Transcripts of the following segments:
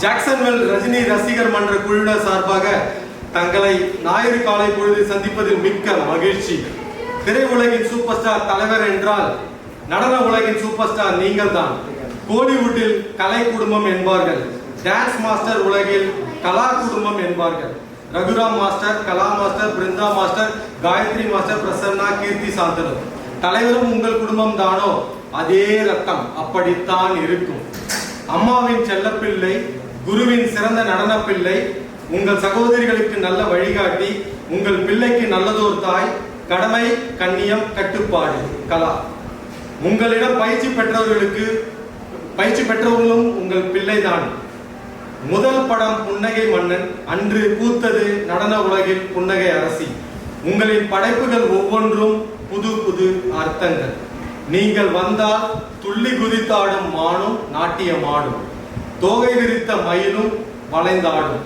ஜாக்சன்வெல் ரஜினி ரசிகர் மன்ற குழுவினர் சார்பாக தங்களை ஞாயிறு காலை பொழுது சந்திப்பதில் மிக்க மகிழ்ச்சி. திரையுலகின் சூப்பர் ஸ்டார் தலைவர் என்றால் நடன உலகின் சூப்பர் ஸ்டார் நீங்கள் தான். கோலிவுட்டில் கலை குடும்பம் என்பார்கள், டான்ஸ் மாஸ்டர் உலகில் கலா குடும்பம் என்பார்கள். Raghuram master, Kala master, Brinda master, Gayathri master, Prasanna, Keerthi, Shanthanu. தலைவரும் உங்கள் குடும்பம் தானோ? அதே ரத்தம் அப்படித்தான் இருக்கும். அம்மாவின் செல்லப்பிள்ளை, குருவின் சிறந்த நடன பிள்ளை, உங்கள் சகோதரிகளுக்கு நல்ல வழிகாட்டி, உங்கள் பிள்ளைக்கு நல்லதோர் தாய், கடமை, கண்ணியம், கட்டுப்பாடு, கலா. உங்களிடம் பயிற்சி பெற்றவர்களும் உங்கள் பிள்ளைதான். முதல் படம் புன்னகை மன்னன், அன்று பூத்தது நடன உலகில் புன்னகை அரசி. உங்களின் படைப்புகள் ஒவ்வொன்றும் புது புது அர்த்தங்கள். நீங்கள் வந்தால் துள்ளி குதித்தாடும் மானும் நாட்டியமாடும், தோகை விரித்த மயிலும் வளைந்தாடும்.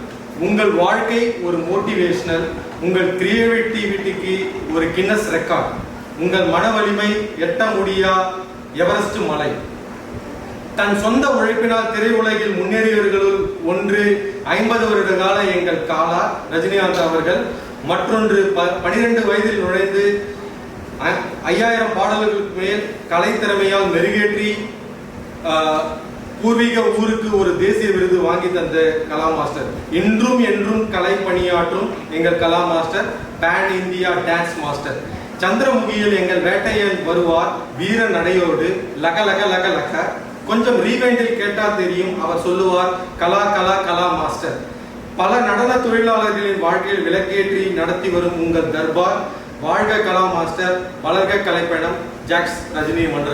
உங்கள் வாழ்க்கை ஒரு மோட்டிவேஷனல், உங்கள் கிரியேட்டிவிட்டிக்கு ஒரு கின்னஸ் ரெக்கார்ட். உங்கள் மன வலிமை எட்ட முடியா எவரெஸ்ட் மலை. தன் சொந்த உழைப்பினால் திரையுலகில் முன்னேறியவர்களுள் ஒன்று 50 வருட கால எங்கள் காலா ரஜினிகாந்த் அவர்கள். மற்றொன்று 12 வயதில் நுழைந்து 5000 பாடல்களுக்கு மேல் கலை திறமையால் மெருகேற்றி பூர்வீக ஊருக்கு ஒரு தேசிய விருது வாங்கி தந்த கலா மாஸ்டர். இன்றும் என்றும் கலை பணியாற்றும் எங்கள் Kala master, pan India dance master. சந்திரமுகியில் எங்கள் வேட்டையன் வருவார் வீர நடையோடு, லக லக லக லக. கொஞ்சம் ரீவைண்டில் கேட்டால் தெரியும், அவர் சொல்லுவார் கலா கலா கலா மாஸ்டர். பல நடன தொழிலாளர்களின் வாழ்க்கையில் விளக்கேற்றி நடத்தி வரும் உங்கள் தர்பார். வாழ்க கலா மாஸ்டர், வளர்க கலைப்பயணம். ஜாக்ஸ் ரஜினி மன்ற.